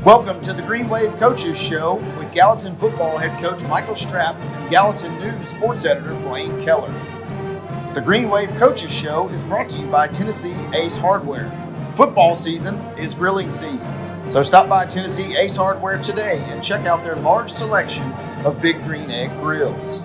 Welcome to the Green Wave Coaches Show with Gallatin football head coach Michael Stroup and Gallatin News sports editor Blaine Kellar. The Green Wave Coaches Show is brought to you by Tennessee Ace Hardware. Football season is grilling season, so stop by Tennessee Ace Hardware today and check out their large selection of Big Green Egg grills.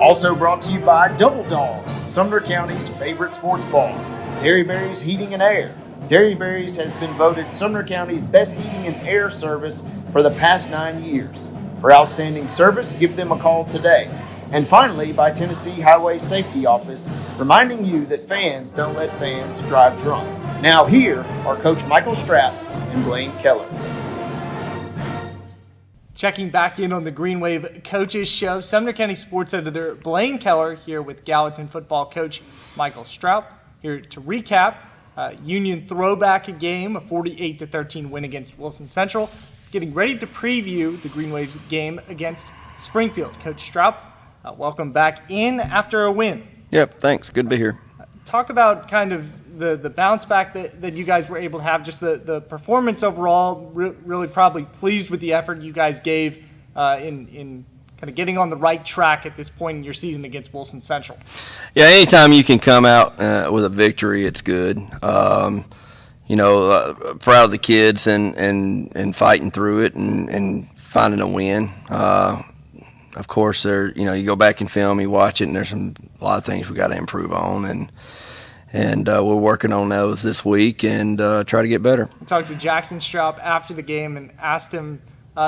Also brought to you by Double Dogs, Sumner County's favorite sports bar. Dairyberry's Heating and Air. Dairyberry's has been voted Sumner County's best heating and air service for the past 9 years. For outstanding service, give them a call today. And finally, by Tennessee Highway Safety Office, reminding you that fans don't let fans drive drunk. Now here are Coach Michael Stroup and Blaine Kellar. Checking back in on the Green Wave Coaches Show, Sumner County sports editor Blaine Kellar here with Gallatin football coach Michael Stroup, here to recap Union throwback game, a 48-13 win against Wilson Central. Getting ready to preview the Green Waves game against Springfield. Coach Stroup, welcome back in after a win. Yep, thanks. Good to be here. Talk about kind of the bounce back that you guys were able to have, just the performance overall. Really probably pleased with the effort you guys gave in kind of getting on the right track at this point in your season against Wilson Central. Yeah, anytime you can come out with a victory, it's good. Proud of the kids and fighting through it and finding a win. Of course, you go back and film, you watch it, and there's a lot of things we got to improve on, and we're working on those this week and try to get better. I talked to Jackson Stroup after the game and asked him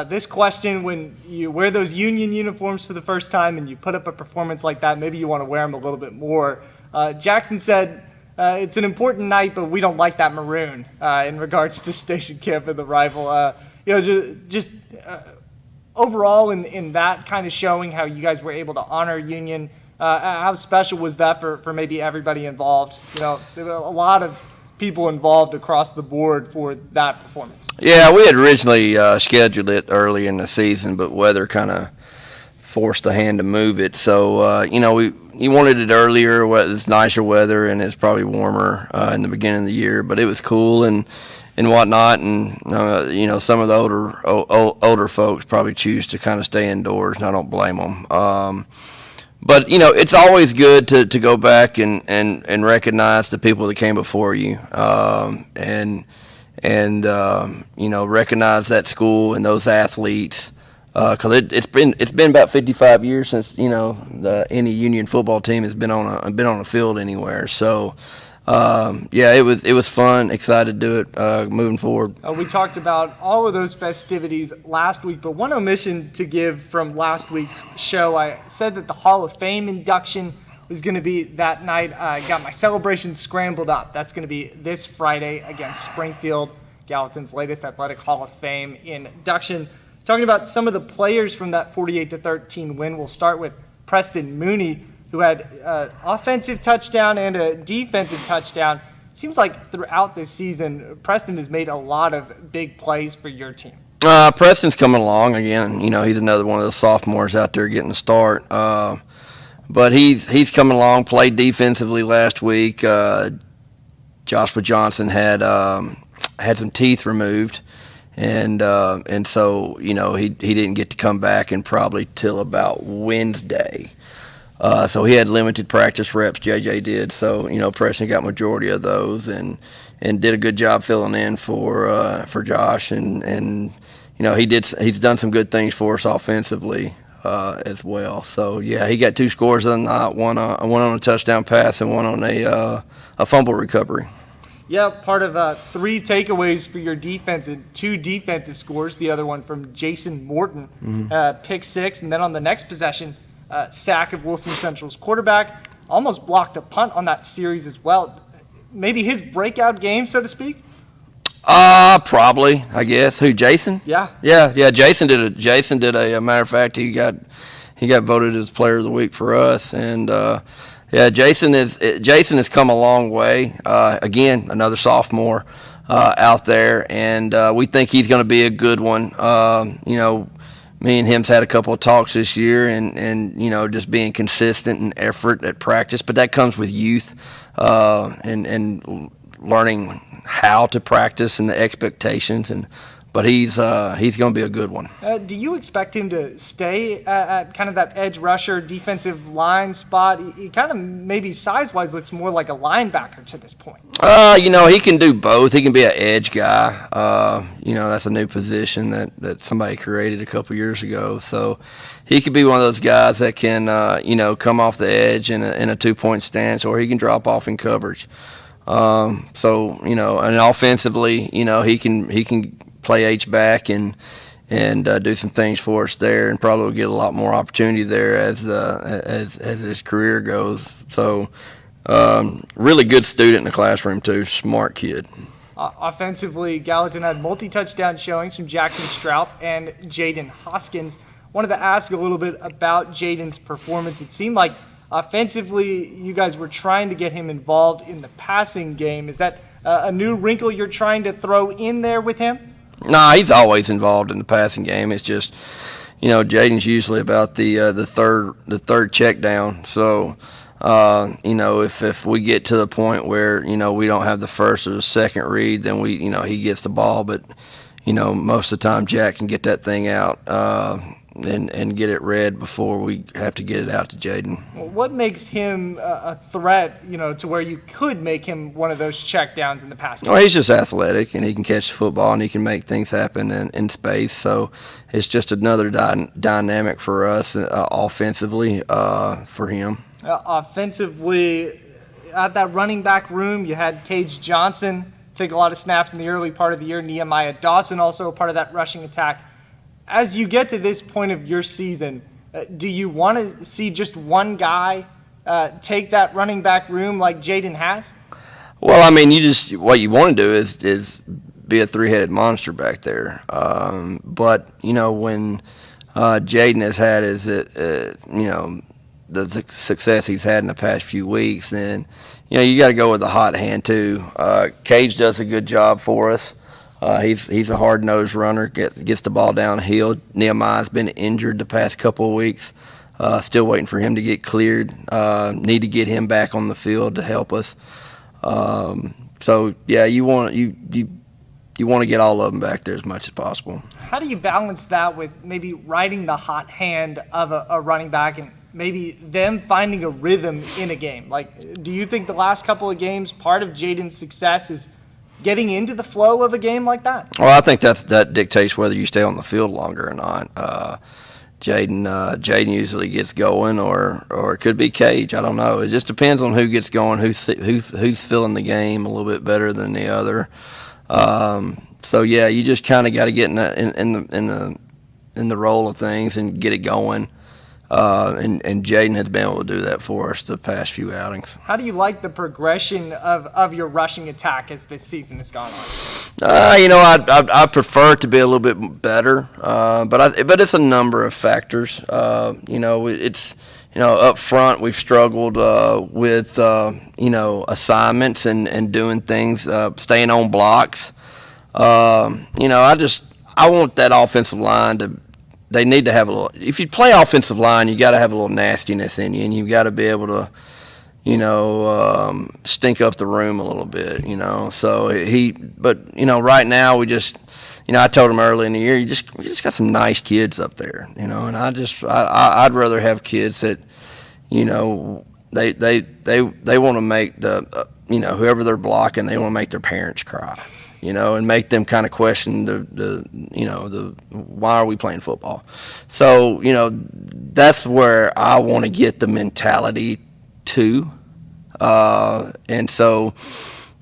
this question: when you wear those Union uniforms for the first time and you put up a performance like that, maybe you want to wear them a little bit more. Jackson said, it's an important night, but we don't like that maroon in regards to Station Camp and the rival. Just overall in that kind of showing how you guys were able to honor Union, how special was that for maybe everybody involved? There were a lot of people involved across the board for that performance. Yeah, we had originally scheduled it early in the season, but weather kind of forced the hand to move it. So, we wanted it earlier. It's nicer weather, and it's probably warmer in the beginning of the year, but it was cool and whatnot. And, some of the older folks probably choose to kind of stay indoors, and I don't blame them. But, it's always good to go back and recognize the people that came before you and recognize that school and those athletes. Because it's been about 55 years since, any Union football team has been on a field anywhere. So, it was fun. Excited to do it moving forward. We talked about all of those festivities last week, but one omission to give from last week's show, I said that the Hall of Fame induction was going to be that night. I got my celebration scrambled up. That's going to be this Friday against Springfield, Gallatin's latest athletic Hall of Fame induction. Talking about some of the players from that 48-13 win, we'll start with Preston Mooney, who had an offensive touchdown and a defensive touchdown. Seems like throughout this season, Preston has made a lot of big plays for your team. Preston's coming along again. He's another one of those sophomores out there getting a start. But he's coming along, played defensively last week. Joshua Johnson had some teeth removed. And so, he didn't get to come back and probably till about Wednesday. So he had limited practice reps, JJ did. So, Preston got majority of those and did a good job filling in for Josh. And he's done some good things for us offensively as well. So, yeah, he got 2 scores on the night, one on a touchdown pass and one on a fumble recovery. Yeah, part of 3 takeaways for your defense and 2 defensive scores. The other one from Jason Morton, pick 6. And then on the next possession, sack of Wilson Central's quarterback. Almost blocked a punt on that series as well. Maybe his breakout game, so to speak? Probably, I guess. Who, Jason? Yeah. Yeah, Jason did a matter of fact, he got voted as player of the week for us. And Jason has come a long way. Again, another sophomore out there, and we think he's going to be a good one. Me and him's had a couple of talks this year, and just being consistent and effort at practice. But that comes with youth and learning how to practice and the expectations. And but he's going to be a good one. Do you expect him to stay at kind of that edge rusher defensive line spot? He kind of maybe size-wise looks more like a linebacker to this point. He can do both. He can be an edge guy. That's a new position that somebody created a couple years ago. So he could be one of those guys that can, come off the edge in a 2-point stance, or he can drop off in coverage. And offensively, he can play H-back and do some things for us there, and probably will get a lot more opportunity there as his career goes. So really good student in the classroom too, smart kid. Offensively, Gallatin had multi-touchdown showings from Jackson Stroup and Jaden Hoskins. Wanted to ask a little bit about Jaden's performance. It seemed like offensively you guys were trying to get him involved in the passing game. Is that a new wrinkle you're trying to throw in there with him? Nah, he's always involved in the passing game. It's just, Jaden's usually about the third check down. So, if we get to the point where, we don't have the first or the second read, then he gets the ball. But, most of the time Jack can get that thing out and get it read before we have to get it out to Jaden. Well, what makes him a threat, to where you could make him one of those check downs in the passing game? Well, he's just athletic, and he can catch the football, and he can make things happen in space. So it's just another dynamic for us offensively for him. Offensively, at that running back room, you had Cage Johnson take a lot of snaps in the early part of the year. Nehemiah Dawson also a part of that rushing attack. As you get to this point of your season, do you want to see just one guy take that running back room like Jaden has? Well, what you want to do is be a three-headed monster back there. But when Jaden has had the success he's had in the past few weeks, then you got to go with the hot hand too. Cage does a good job for us. He's a hard-nosed runner, gets the ball downhill. Nehemiah's been injured the past couple of weeks. Still waiting for him to get cleared. Need to get him back on the field to help us. You want to get all of them back there as much as possible. How do you balance that with maybe riding the hot hand of a running back and maybe them finding a rhythm in a game? Like, do you think the last couple of games, part of Jaden's success is getting into the flow of a game like that? Well, I think that dictates whether you stay on the field longer or not. Jaden usually gets going, or it could be Cage. I don't know. It just depends on who gets going, who's feeling the game a little bit better than the other. You just kind of got to get in the role of things and get it going. And Jaden has been able to do that for us the past few outings. How do you like the progression of your rushing attack as this season has gone on? I prefer it to be a little bit better, but it's a number of factors. It's up front we've struggled with assignments and doing things, staying on blocks. I want that offensive line to. They need to have a little. If you play offensive line, you got to have a little nastiness in you, and you got to be able to, stink up the room a little bit. So right now we just, I told him early in the year, we just got some nice kids up there, and I'd rather have kids that, they want to make the, whoever they're blocking, they want to make their parents cry. And make them kind of question the why are we playing football? So, that's where I want to get the mentality to. And so,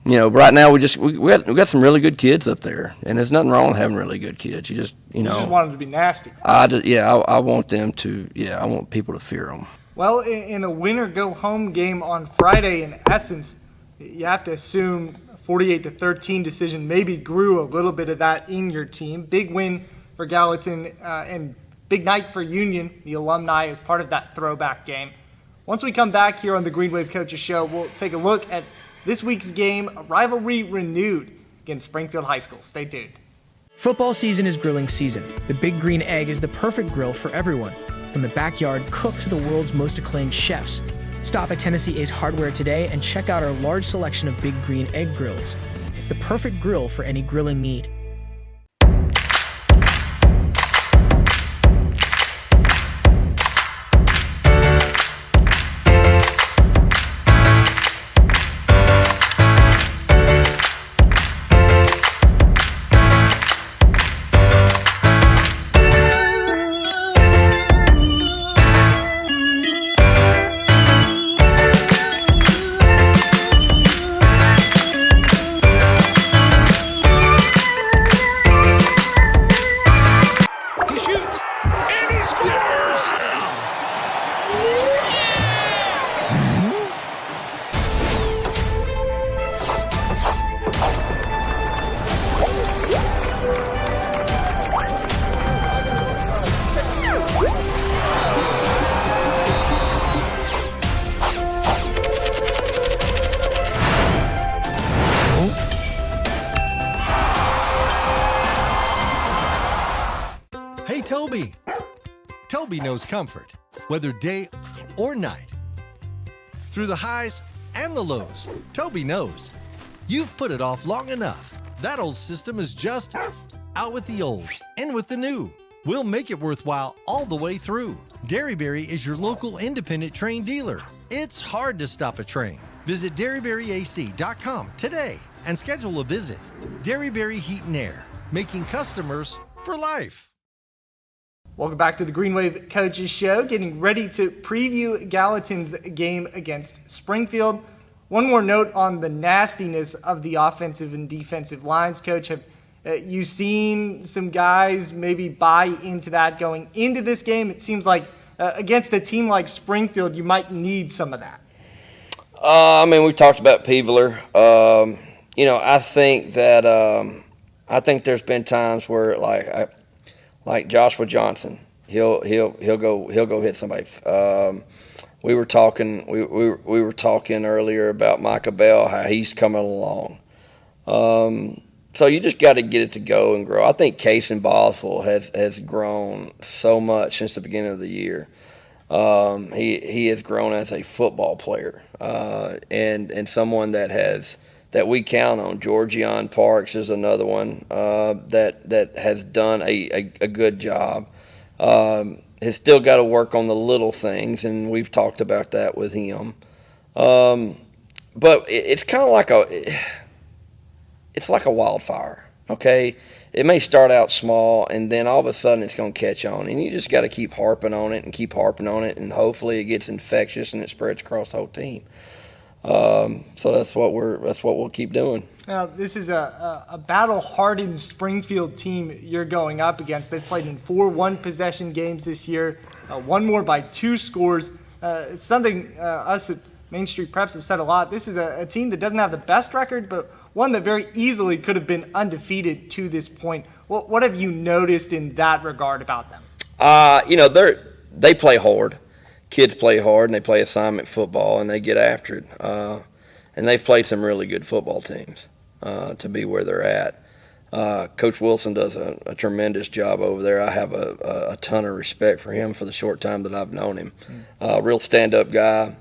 right now we got some really good kids up there, and there's nothing wrong with having really good kids. You just want them to be nasty. I want them to. I want people to fear them. Well, in a win-or-go-home game on Friday, in essence, you have to assume 48-13 decision maybe grew a little bit of that in your team. Big win for Gallatin and big night for Union, the alumni, as part of that throwback game. Once we come back here on the Green Wave Coaches Show, we'll take a look at this week's game, a rivalry renewed against Springfield High School. Stay tuned. Football season is grilling season. The Big Green Egg is the perfect grill for everyone, from the backyard cook to the world's most acclaimed chefs. Stop at Tennessee Ace Hardware today and check out our large selection of Big Green Egg grills. It's the perfect grill for any grilling need. Toby. Toby knows comfort, whether day or night. Through the highs and the lows, Toby knows. You've put it off long enough. That old system is just out with the old, in with the new. We'll make it worthwhile all the way through. Derryberry is your local independent train dealer. It's hard to stop a train. Visit DerryberryAC.com today and schedule a visit. Derryberry Heat and Air, making customers for life. Welcome back to the Green Wave Coaches Show, getting ready to preview Gallatin's game against Springfield. One more note on the nastiness of the offensive and defensive lines, Coach. Have you seen some guys maybe buy into that going into this game? It seems like against a team like Springfield, you might need some of that. We talked about Peebler. I think that I think there's been times where like Joshua Johnson, he'll go hit somebody. We were talking earlier about Micah Bell, how he's coming along. So you just got to get it to go and grow. I think Case and Boswell has grown so much since the beginning of the year. He has grown as a football player, and someone that we count on. Georgion Parks is another one that has done a good job. Has still got to work on the little things, and we've talked about that with him. But it's kind of like a wildfire. Okay, it may start out small, and then all of a sudden it's going to catch on, and you just got to keep harping on it, and hopefully it gets infectious and it spreads across the whole team. So that's what we'll keep doing. Now, this is a battle-hardened Springfield team you're going up against. They've played in 4 one-possession games this year, one more by 2 scores. It's something us at Main Street Preps have said a lot. This is a team that doesn't have the best record, but one that very easily could have been undefeated to this point. What have you noticed in that regard about them? They play hard. Kids play hard, and they play assignment football, and they get after it. And they've played some really good football teams to be where they're at. Coach Wilson does a tremendous job over there. I have a ton of respect for him for the short time that I've known him. Real stand-up guy.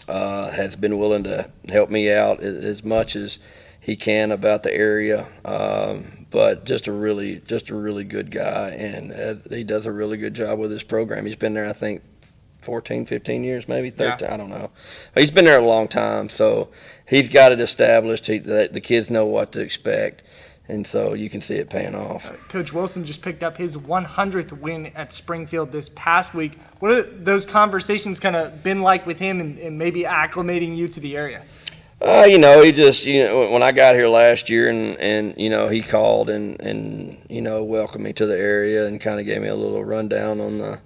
Has been willing to help me out as much as he can about the area. But just a really good guy, and he does a really good job with his program. He's been there, I think, 14, 15 years, maybe 13. Yeah. I don't know. But he's been there a long time, so he's got it established. That the kids know what to expect, and so you can see it paying off. Coach Wilson just picked up his 100th win at Springfield this past week. What have those conversations kind of been like with him and maybe acclimating you to the area? He just, when I got here last year and he called and welcomed me to the area and kind of gave me a little rundown on the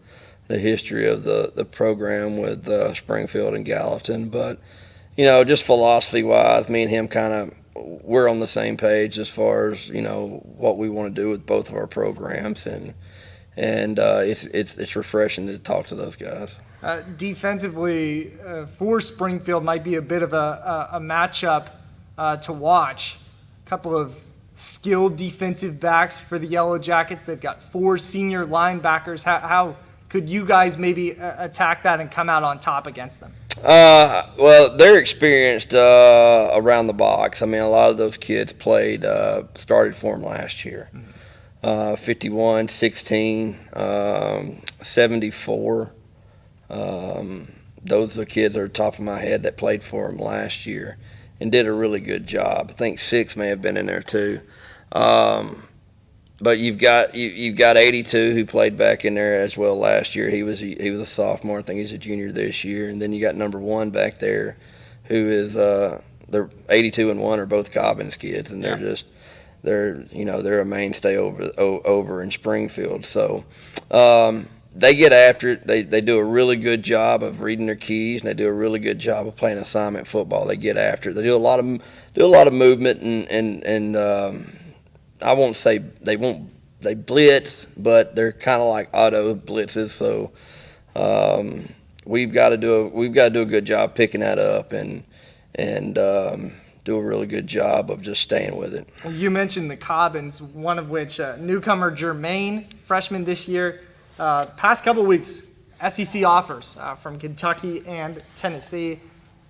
history of the program with Springfield and Gallatin. But, just philosophy-wise, me and him we're on the same page as far as, what we want to do with both of our programs. And it's refreshing to talk to those guys. Defensively, for Springfield might be a bit of a matchup to watch. A couple of skilled defensive backs for the Yellow Jackets. They've got 4 senior linebackers. How could you guys maybe attack that and come out on top against them? Well, they're experienced around the box. A lot of those kids started for them last year. 51, 16, 74. Those are the kids that are top of my head that played for them last year and did a really good job. I think 6 may have been in there too. But you've got 82 who played back in there as well last year. He was a sophomore. I think he's a junior this year. And then you got number 1 back there, who is they're 82 and 1 are both Cobbins kids, and they're a mainstay over in Springfield. So they get after it. They do a really good job of reading their keys, and they do a really good job of playing assignment football. They get after it. They do a lot of movement and I won't say they blitz, but they're kind of like auto blitzes. So we've got to do a good job picking that up and do a really good job of just staying with it. You mentioned the Cobbins, one of which newcomer Jermaine, freshman this year. Past couple weeks, SEC offers from Kentucky and Tennessee.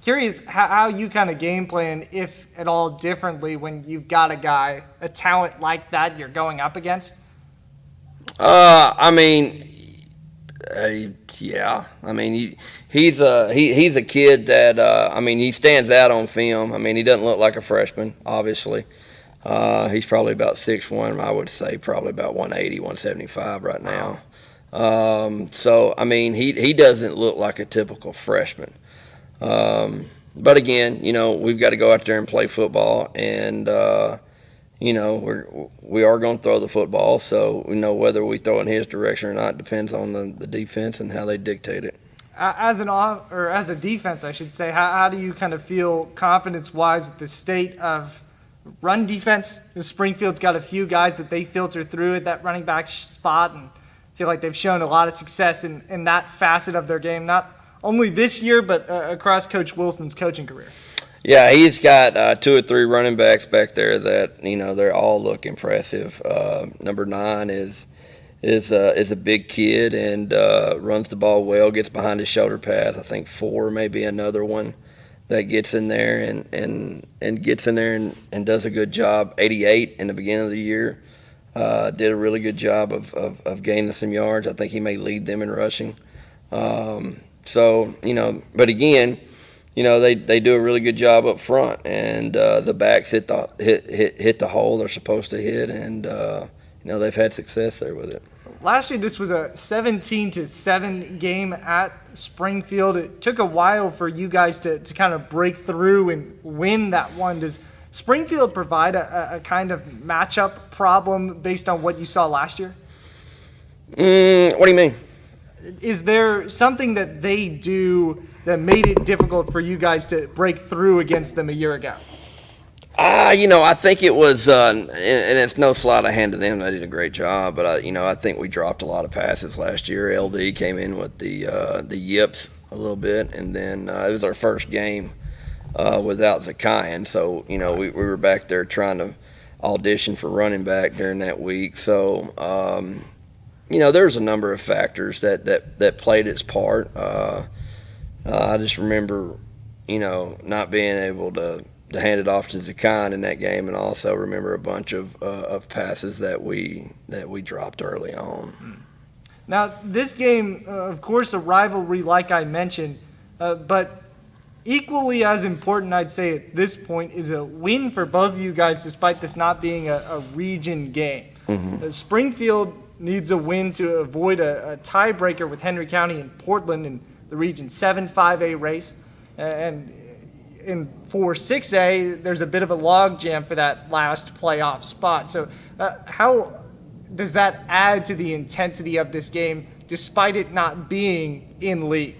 Curious how you kind of game plan, if at all, differently when you've got a guy, a talent like that you're going up against? I mean, yeah. I mean, he's a kid that I mean, he stands out on film. I mean, he doesn't look like a freshman, obviously. He's probably about 6'1", I would say probably about 180, 175 right now. So I mean, he doesn't look like a typical freshman. But again, you know, we've got to go out there and play football, and you know, we are going to throw the football. So you know, whether we throw in his direction or not depends on the defense and how they dictate it. As a defense, I should say, how do you kind of feel confidence-wise with the state of run defense? Springfield's got a few guys that they filter through at that running back spot, and feel like they've shown a lot of success in that facet of their game, not only this year, but across Coach Wilson's coaching career. Yeah, he's got 2 or 3 running backs back there that, you know, they all look impressive. Number 9 is a big kid and runs the ball well, gets behind his shoulder pads. I think 4 may be another one that gets in there and gets in there and does a good job. 88 in the beginning of the year. Did a really good job of gaining some yards. I think he may lead them in rushing. So, you know, but again, you know, they do a really good job up front, and the backs hit the hole they're supposed to hit, and you know, they've had success there with it. Last year, this was a 17-7 game at Springfield. It took a while for you guys to kind of break through and win that one. Does Springfield provide a kind of matchup problem based on what you saw last year? What do you mean? Is there something that they do that made it difficult for you guys to break through against them a year ago? You know, I think it was, and it's no slight of hand to them. They did a great job, but you know, I think we dropped a lot of passes last year. LD came in with the yips a little bit, and then it was our first game without Zakayan, so you know, we were back there trying to audition for running back during that week. So you know, there's a number of factors that played its part. I just remember, you know, not being able to hand it off to Zakayan in that game, and also remember a bunch of passes that we dropped early on. Now, this game, of course, a rivalry like I mentioned, but equally as important, I'd say at this point, is a win for both of you guys, despite this not being a region game. Mm-hmm. Springfield needs a win to avoid a tiebreaker with Henry County and Portland in the Region 7 5A race. And for 6A, there's a bit of a log jam for that last playoff spot. So how does that add to the intensity of this game, despite it not being in league?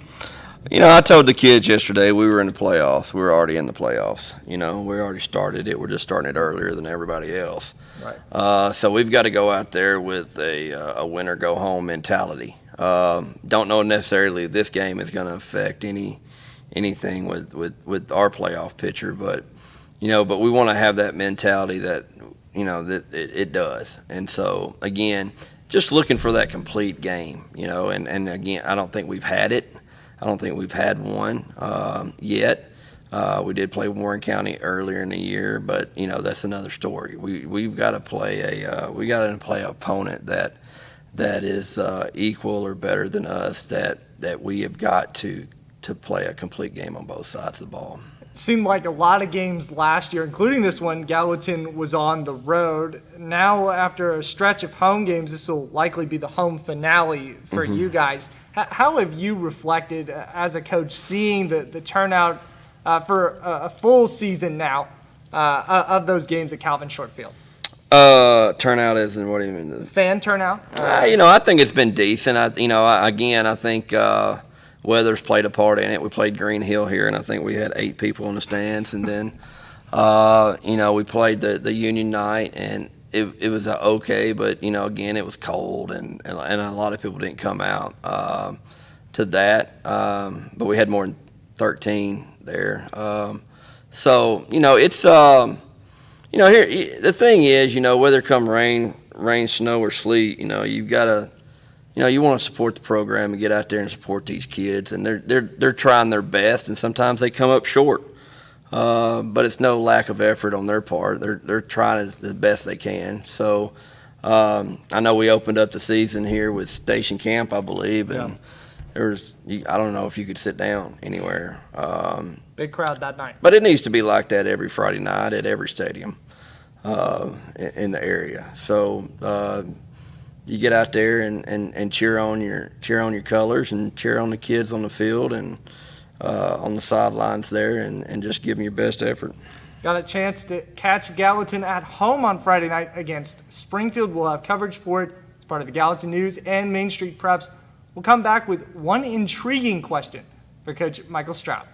You know, I told the kids yesterday we were in the playoffs. We were already in the playoffs. You know, we already started it. We're just starting it earlier than everybody else. Right. So we've got to go out there with a win-or-go-home mentality. Don't know necessarily this game is going to affect anything with our playoff picture, but you know, but we want to have that mentality that, you know, that it does. And so again, just looking for that complete game. You know, and again, I don't think we've had it. I don't think we've had one yet. We did play Warren County earlier in the year, but you know, that's another story. We've got to play an opponent that is equal or better than us. That we have got to play a complete game on both sides of the ball. Seemed like a lot of games last year, including this one, Gallatin was on the road. Now, after a stretch of home games, this will likely be the home finale for you guys. How have you reflected as a coach, seeing the turnout for a full season now of those games at Calvin Short Field? Turnout is, and what do you mean? The fan turnout? You know, I think it's been decent. I think weather's played a part in it. We played Green Hill here, and I think we had 8 people in the stands. And then, you know, we played the Union night, and it was okay, but you know, again, it was cold, and a lot of people didn't come out to that. But we had more than 13 there. So, it's, here, the thing is, whether it come rain, snow, or sleet, you've got to, you want to support the program and get out there and support these kids. And they're trying their best, and sometimes they come up short. But it's no lack of effort on their part. They're trying the best they can. So, I know we opened up the season here with Station Camp, I believe, and I don't know if you could sit down anywhere. Big crowd that night. But it needs to be like that every Friday night at every stadium in the area. So you get out there and cheer on your colors and cheer on the kids on the field and on the sidelines there and just give them your best effort. Got a chance to catch Gallatin at home on Friday night against Springfield. We'll have coverage for it as part of the Gallatin News and Main Street Preps. We'll come back with one intriguing question for Coach Michael Stroup.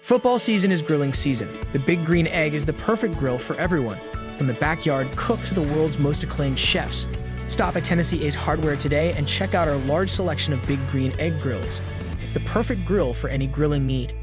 Football season is grilling season. The Big Green Egg is the perfect grill for everyone. From the backyard cook to the world's most acclaimed chefs. Stop at Tennessee Ace Hardware today and check out our large selection of Big Green Egg grills. It's the perfect grill for any grilling need.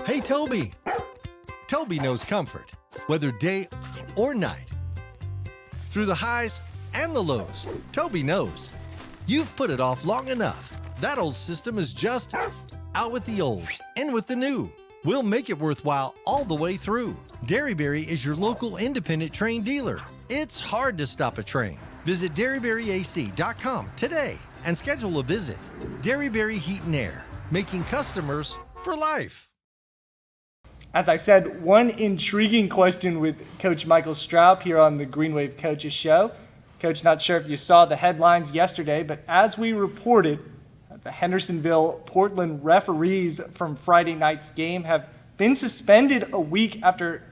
Hey, Toby. Toby knows comfort, whether day or night. Through the highs and the lows, Toby knows. You've put it off long enough. That old system is just out with the old, in with the new. We'll make it worthwhile all the way through. Derryberry is your local independent train dealer. It's hard to stop a train. Visit DerryberryAC.com today and schedule a visit. Derryberry Heat and Air, making customers for life. As I said, one intriguing question with Coach Michael Stroup here on the Green Wave Coaches Show. Coach, not sure if you saw the headlines yesterday, but as we reported, the Hendersonville-Portland referees from Friday night's game have been suspended a week after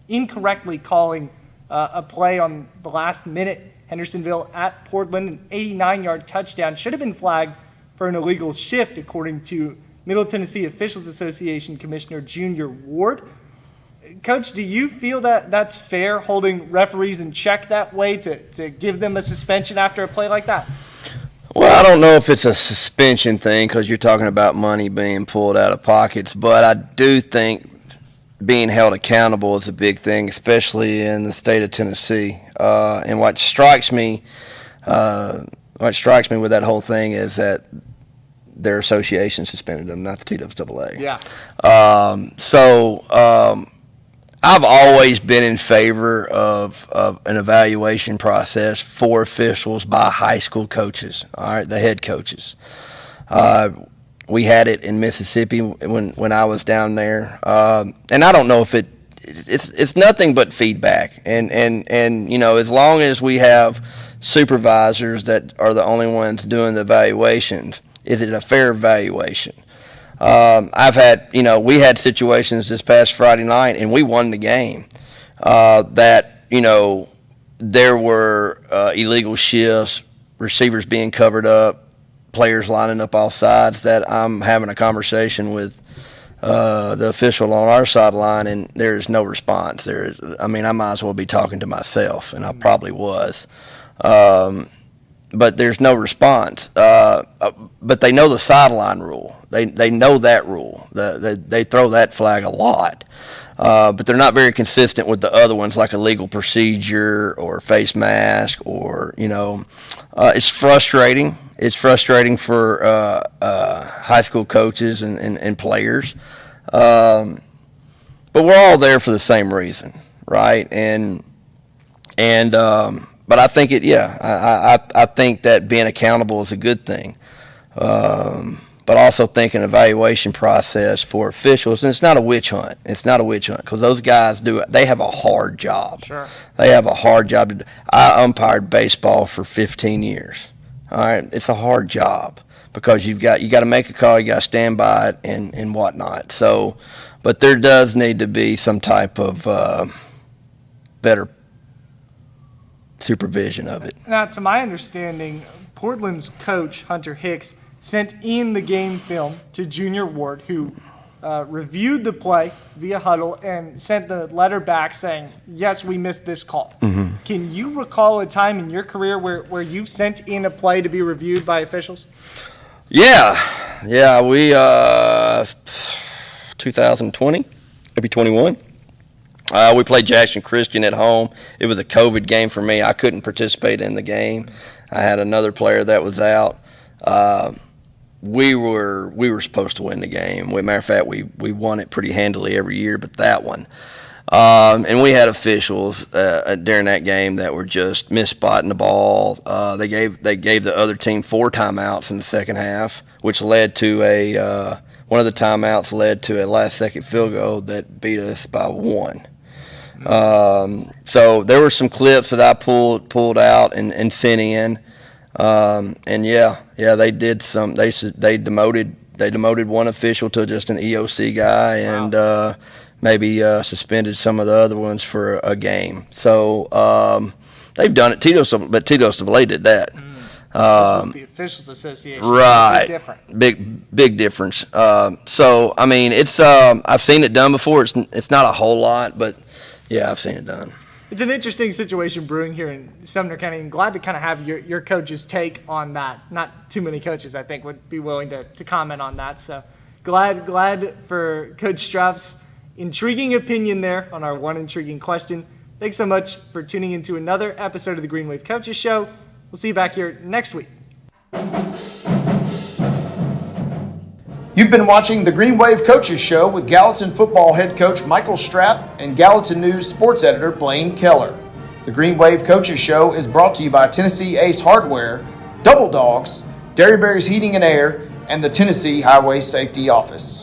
incorrectly calling a play on the last minute. Hendersonville at Portland, an 89-yard touchdown, should have been flagged for an illegal shift, according to Middle Tennessee Officials Association Commissioner Junior Ward. Coach, do you feel that that's fair, holding referees in check that way to give them a suspension after a play like that? Well, I don't know if it's a suspension thing because you're talking about money being pulled out of pockets, but I do think being held accountable is a big thing, especially in the state of Tennessee. And what strikes me with that whole thing is that their association suspended them, not the TWAA. Yeah. I've always been in favor of an evaluation process for officials by high school coaches, all right, the head coaches. We had it in Mississippi when I was down there, and I don't know if it's nothing but feedback. And you know, as long as we have supervisors that are the only ones doing the evaluations, is it a fair evaluation? We had situations this past Friday night, and we won the game. That there were illegal shifts, receivers being covered up, players lining up off sides. That I'm having a conversation with the official on our sideline, and there's no response. I might as well be talking to myself, and I probably was. But there's no response. But they know the sideline rule. They know that rule. They throw that flag a lot. But they're not very consistent with the other ones, like a legal procedure or face mask, or it's frustrating. It's frustrating for high school coaches and players. But we're all there for the same reason, right? But I think I think that being accountable is a good thing. But also think an evaluation process for officials, and it's not a witch hunt. It's not a witch hunt because those guys they have a hard job. Sure. They have a hard job to do. I umpired baseball for 15 years. All right, it's a hard job because you got to make a call, you got to stand by it, and whatnot. So, but there does need to be some type of better supervision of it. Now, to my understanding, Portland's coach, Hunter Hicks, sent in the game film to Junior Ward, who reviewed the play via huddle and sent the letter back saying, yes, we missed this call. Mm-hmm. Can you recall a time in your career where you've sent in a play to be reviewed by officials? Yeah, we 2020, maybe 21. We played Jackson Christian at home. It was a COVID game for me. I couldn't participate in the game. I had another player that was out. We were supposed to win the game. Matter of fact, we won it pretty handily every year, but that one. And we had officials during that game that were just misspotting the ball. They gave the other team 4 timeouts in the second half, which led to one of the timeouts led to a last-second field goal that beat us by 1. So there were some clips that I pulled out and sent in. And yeah, they did some. They demoted one official to just an EOC guy, and wow. Maybe suspended some of the other ones for a game. So they've done it. But Tito Stable did that. This was the Officials Association. Right. Different. Big difference. So I mean, it's I've seen it done before. It's not a whole lot, but yeah, I've seen it done. It's an interesting situation brewing here in Sumner County. I'm glad to kind of have your coach's take on that. Not too many coaches, I think, would be willing to comment on that. So glad for Coach Straup's intriguing opinion there on our one intriguing question. Thanks so much for tuning into another episode of the Green Wave Coaches Show. We'll see you back here next week. You've been watching the Green Wave Coaches Show with Gallatin football head coach Michael Stroup and Gallatin News sports editor Blaine Kellar. The Green Wave Coaches Show is brought to you by Tennessee Ace Hardware, Double Dogs, Dairyberry's Heating and Air, and the Tennessee Highway Safety Office.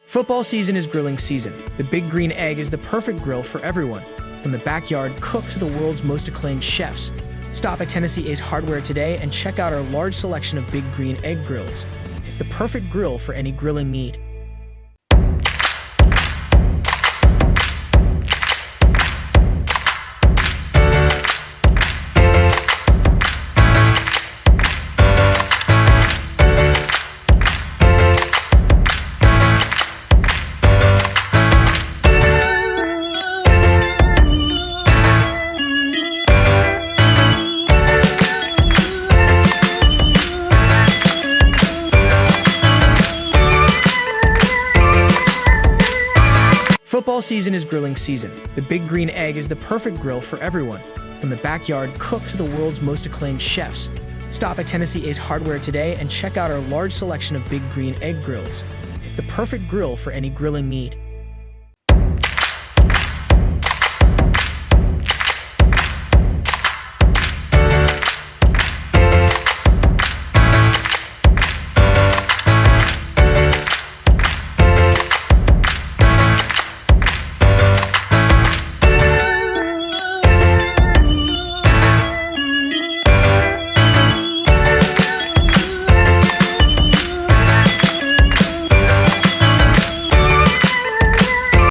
Football season is grilling season. The Big Green Egg is the perfect grill for everyone. From the backyard cook to the world's most acclaimed chefs. Stop at Tennessee Ace Hardware today and check out our large selection of Big Green Egg grills. It's the perfect grill for any grilling need. Football season is grilling season. The Big Green Egg is the perfect grill for everyone. From the backyard cook to the world's most acclaimed chefs. Stop at Tennessee Ace Hardware today and check out our large selection of Big Green Egg grills. It's the perfect grill for any grilling need.